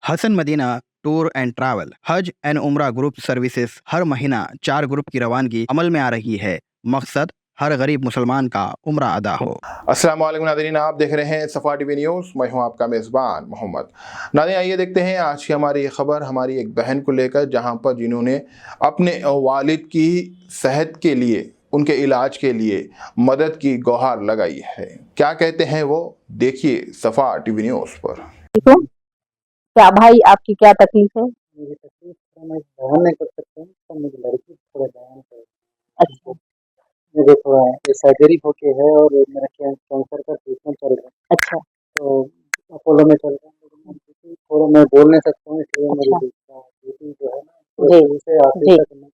Hasan Madina tour and travel Hajj and Umrah group services हर महीना 4 group की रवानगी अमल में आ रही है। मकसद हर गरीब मुसलमान का उम्रा अदा हो। अस्सलाम वालेकुम नाज़रीन, आप देख रहे हैं सफ़ा टीवी न्यूज़। मैं हूं आपका मेज़बान मोहम्मद। नाज़रीन, आइए देखते हैं आज की हमारी ये खबर हमारी एक बहन को लेकर, जहां पर जिन्होंने अपने वालिद की सेहत के लिए, उनके इलाज के लिए मदद की गुहार लगाई है। क्या कहते हैं वो, देखिए सफ़ा टीवी न्यूज़ पर। क्या भाई, आपकी क्या तकलीफ है? मेरी तकलीफ थोड़ा मैं बयान नहीं कर सकता हूँ, तो मेरी लड़की थोड़ा बयान करे। अच्छा मुझे थोड़ा ये सर्जरी होके है और मेरा कैंसर का ट्रीटमेंट चल रहा है, अच्छा तो अपोलो में चल रहा है। लेकिन थोड़ा मैं बोल नहीं सकता हूँ, इसलिए मेरी अच्छा ड्यूटी जो है ना, जी शुरू से आखिरी जी तक मैं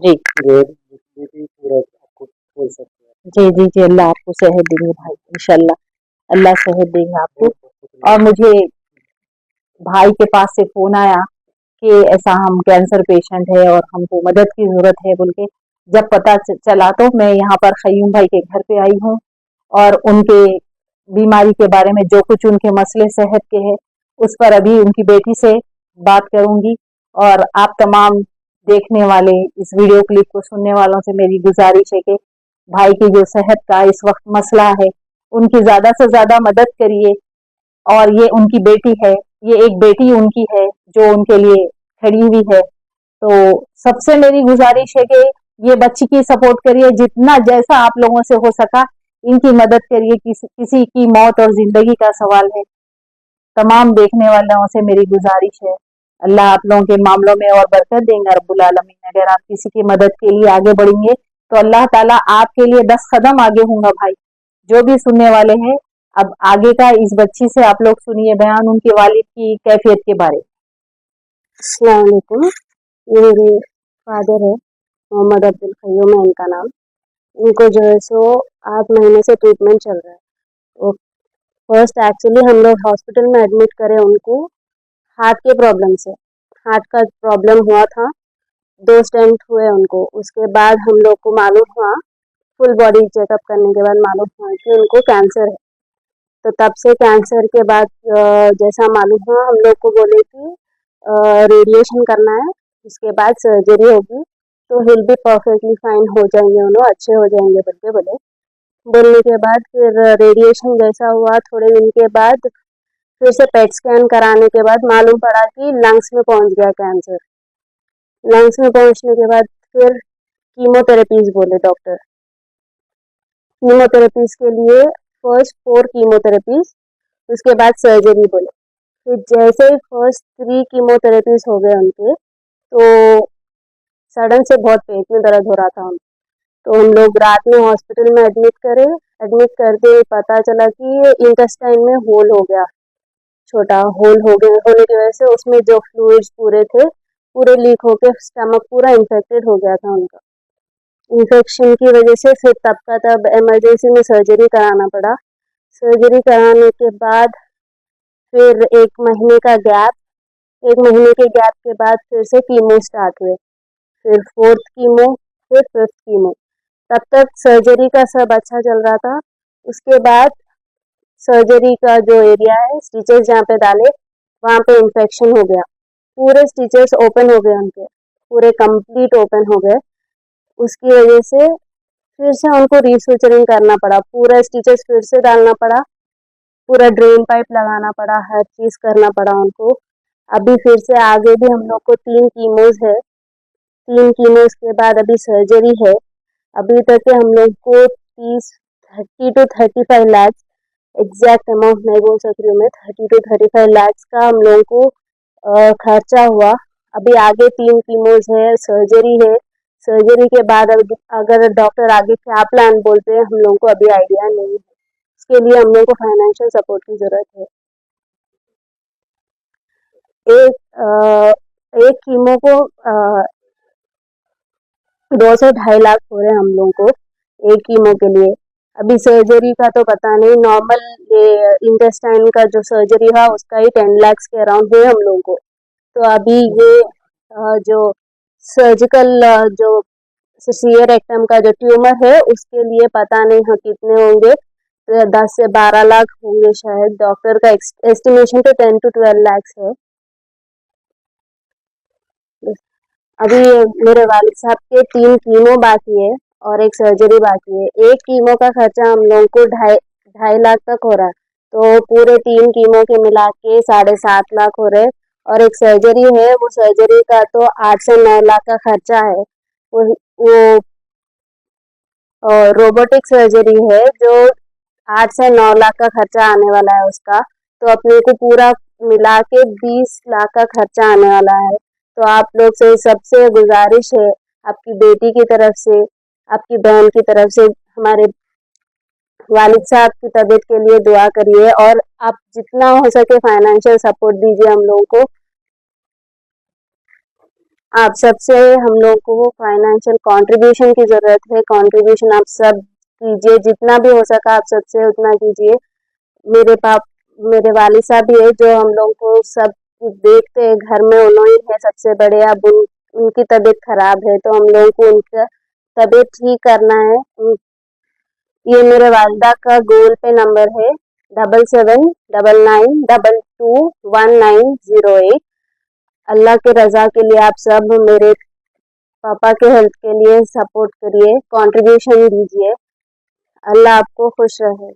जी ड्यूटी पूरा आपको बोल सकते हैं। जी जी जी, अल्लाह आपको सेहत देंगे भाई, इंशाल्लाह अल्लाह सेहत देंगे आपको। बहुत बहुत शुक्रिया। और मुझे भाई के पास से फोन आया कि ऐसा हम कैंसर पेशेंट है और हमको मदद की जरूरत है बोल के। जब पता चला तो मैं यहाँ पर खयूम भाई के घर पे आई हूँ और उनके बीमारी के बारे में जो कुछ उनके मसले सेहत के हैं उस पर अभी उनकी बेटी से बात करूंगी। और आप तमाम देखने वाले, इस वीडियो क्लिप को सुनने वालों से मेरी गुजारिश है कि भाई की जो सेहत का इस वक्त मसला है उनकी ज्यादा से ज्यादा मदद करिए। और ये उनकी बेटी है, ये एक बेटी उनकी है जो उनके लिए खड़ी हुई है। तो सबसे मेरी गुजारिश है कि ये बच्ची की सपोर्ट करिए, जितना जैसा आप लोगों से हो सका इनकी मदद करिए। किसी की मौत और जिंदगी का सवाल है। तमाम देखने वालों से मेरी गुजारिश है, अल्लाह आप लोगों के मामलों में और बरकत देंगे रब्बुल आलमीन। अगर आप किसी की मदद के लिए आगे बढ़ेंगे तो अल्लाह ताला आपके लिए 10 कदम आगे होगा भाई। जो भी सुनने वाले हैं, अब आगे का इस बच्ची से आप लोग सुनिए बयान उनके वालिद की कैफियत के बारे में। अस्सलाम वालेकुम। ये मेरे फादर है, मोहम्मद अब्दुल क़य्यूम है इनका नाम। इनको जो है सो 8 महीने से ट्रीटमेंट चल रहा है। तो फर्स्ट एक्चुअली हम लोग हॉस्पिटल में एडमिट करे उनको हार्ट के प्रॉब्लम से। हार्ट का प्रॉब्लम हुआ था, 2 स्टेंट हुए उनको। उसके बाद हम लोग को मालूम हुआ, फुल बॉडी चेकअप करने के बाद मालूम हुआ कि उनको कैंसर है। तो तब से कैंसर के बाद जैसा मालूम हुआ हम लोग को बोले कि रेडिएशन करना है, उसके बाद सर्जरी होगी, तो हिल भी परफेक्टली फाइन हो जाएंगे, उन्होंने अच्छे हो जाएंगे बल्कि बोले। बोलने के बाद फिर रेडिएशन जैसा हुआ, थोड़े दिन के बाद फिर से पेट स्कैन कराने के बाद मालूम पड़ा कि लंग्स में पहुंच गया कैंसर। लंग्स में पहुंचने के बाद फिर कीमोथेरेपीज बोले डॉक्टर। कीमोथेरेपीज के लिए फर्स्ट 4 कीमोथेरेपीज, उसके बाद सर्जरी बोले। फिर जैसे ही फर्स्ट 3 कीमोथेरेपीज हो गए उनके, तो सडन से बहुत पेट में दर्द हो रहा था उनको। तो हम लोग रात में हॉस्पिटल में एडमिट करे। एडमिट करते पता चला कि ये इंटेस्टाइन में होल हो गया, छोटा होल हो गया। होने की वजह से उसमें जो फ्लूइड्स पूरे थे पूरे लीक होके स्टमक पूरा इन्फेक्टेड हो गया था उनका। इन्फेक्शन की वजह से फिर तब का तब इमरजेंसी में सर्जरी कराना पड़ा। सर्जरी कराने के बाद फिर 1 महीने का गैप, 1 महीने के गैप के बाद फिर से कीमो स्टार्ट हुए। फिर 4th कीमो, फिर 5th कीमो। तब तक सर्जरी का सब अच्छा चल रहा था। उसके बाद सर्जरी का जो एरिया है, स्टिचेस जहाँ पे डाले वहाँ पे इन्फेक्शन हो गया। पूरे स्टिचेस ओपन हो गए उनके, पूरे कंप्लीट ओपन हो गए। उसकी वजह से फिर से उनको रीसुचरिंग करना पड़ा, पूरा स्टिचेस फिर से डालना पड़ा, पूरा ड्रेन पाइप लगाना पड़ा, हर चीज़ करना पड़ा उनको। अभी फिर से आगे भी हम लोग को 3 कीमोज है, 3 कीमोज के बाद अभी सर्जरी है। अभी तक के हम लोग को 30 to 35 लाख, एग्जैक्ट अमाउंट नहीं बोल सक रही हूँ मैं, 30 to 35 लाख का हम लोगों को खर्चा हुआ। अभी आगे 3 कीमोज है, सर्जरी है। सर्जरी के बाद अगर डॉक्टर आगे क्या प्लान बोलते हैं हम लोगों को अभी आइडिया नहीं है। इसके लिए हम लोगों को फाइनेंशियल सपोर्ट की ज़रूरत है। एक कीमो को 2 से 2.5 लाख हो रहे हैं हम लोगों को एक कीमो के लिए। अभी सर्जरी का तो पता नहीं, नॉर्मल ये इंटेस्टाइन का जो सर्जरी हुआ उसका ही 10 लाख के अराउंड है हम लोगों को। तो अभी ये जो सर्जिकल जो सीए रेक्टम का जो ट्यूमर है उसके लिए पता नहीं हाँ कितने होंगे, 10 से 12 लाख होंगे शायद। डॉक्टर का एस्टिमेशन तो 10 to 12 लाख है। अभी मेरे वालिद साहब के 3 कीमो बाकी है और एक सर्जरी बाकी है। एक कीमो का खर्चा हम लोगों को 2.5 लाख तक हो रहा है, तो पूरे 3 कीमो के मिला के 7.5 लाख हो रहे हैं। और एक सर्जरी है, वो सर्जरी का तो 8 से 9 लाख का खर्चा है। वो रोबोटिक सर्जरी है जो 8 से 9 लाख का खर्चा आने वाला है उसका, तो अपने को पूरा मिला के 20 लाख का खर्चा आने वाला है। तो आप लोग से सबसे गुजारिश है, आपकी बेटी की तरफ से, आपकी बहन की तरफ से, हमारे वालिद साहब की तबीयत के लिए दुआ करिए और आप जितना हो सके फाइनेंशियल सपोर्ट दीजिए हम लोगों को। आप सबसे हम लोग को फाइनेंशियल कंट्रीब्यूशन की ज़रूरत है। कंट्रीब्यूशन आप सब कीजिए, जितना भी हो सका आप सबसे उतना कीजिए। मेरे वालिद साहब भी है जो हम लोग को सब कुछ देखते हैं, घर में उन्होंने है सबसे बड़े। अब उनकी तबीयत खराब है तो हम लोगों को उनका तबीयत ठीक करना है। ये मेरे वालिदा का गूगल पे नंबर है 7799221908। अल्लाह के रज़ा के लिए आप सब मेरे पापा के हेल्थ के लिए सपोर्ट करिए, कंट्रीब्यूशन दीजिए। अल्लाह आपको खुश रहे।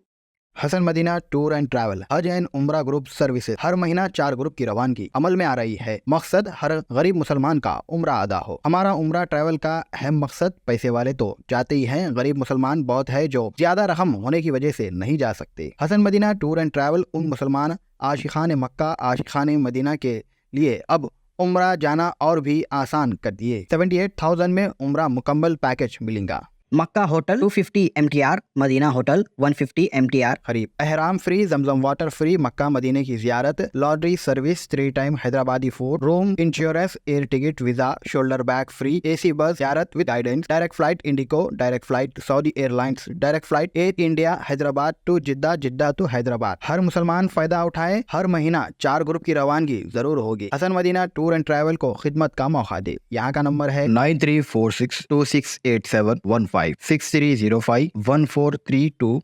Hasan Madina tour and travel Hajj and Umrah group services हर महीना 4 ग्रुप की रवानगी अमल में आ रही है। मकसद हर गरीब मुसलमान का उम्रा अदा हो। हमारा उम्रा ट्रैवल का अहम मकसद, पैसे वाले तो जाते ही हैं, गरीब मुसलमान बहुत है जो ज्यादा रकम होने की वजह से नहीं जा सकते। Hasan Madina tour and travel उन मुसलमान आशिकान मक्का, आशिकान मदीना के लिए अब उम्रा जाना और भी आसान कर दिए। 78,000 में उम्रा मुकम्मल पैकेज मिलेगा। Mecca hotel 250 MTR, Medina hotel 150 MTR करीब। एहराम free, Zamzam water free, Mecca मदीने की जियारत, laundry service, 3 time Hyderabadi food, room, insurance, air ticket, visa, shoulder bag free, AC bus जियारत with guidance, direct flight IndiGo, direct flight Saudi Airlines, direct flight Air India Hyderabad to Jeddah, Jeddah to Hyderabad. हर मुसलमान फायदा उठाए। हर महीना 4 group की रवानगी जरूर होगी। Hasan Madina tour and travel को खिदमत का मौका दे। यहाँ का नंबर है 9346268715 6305143223।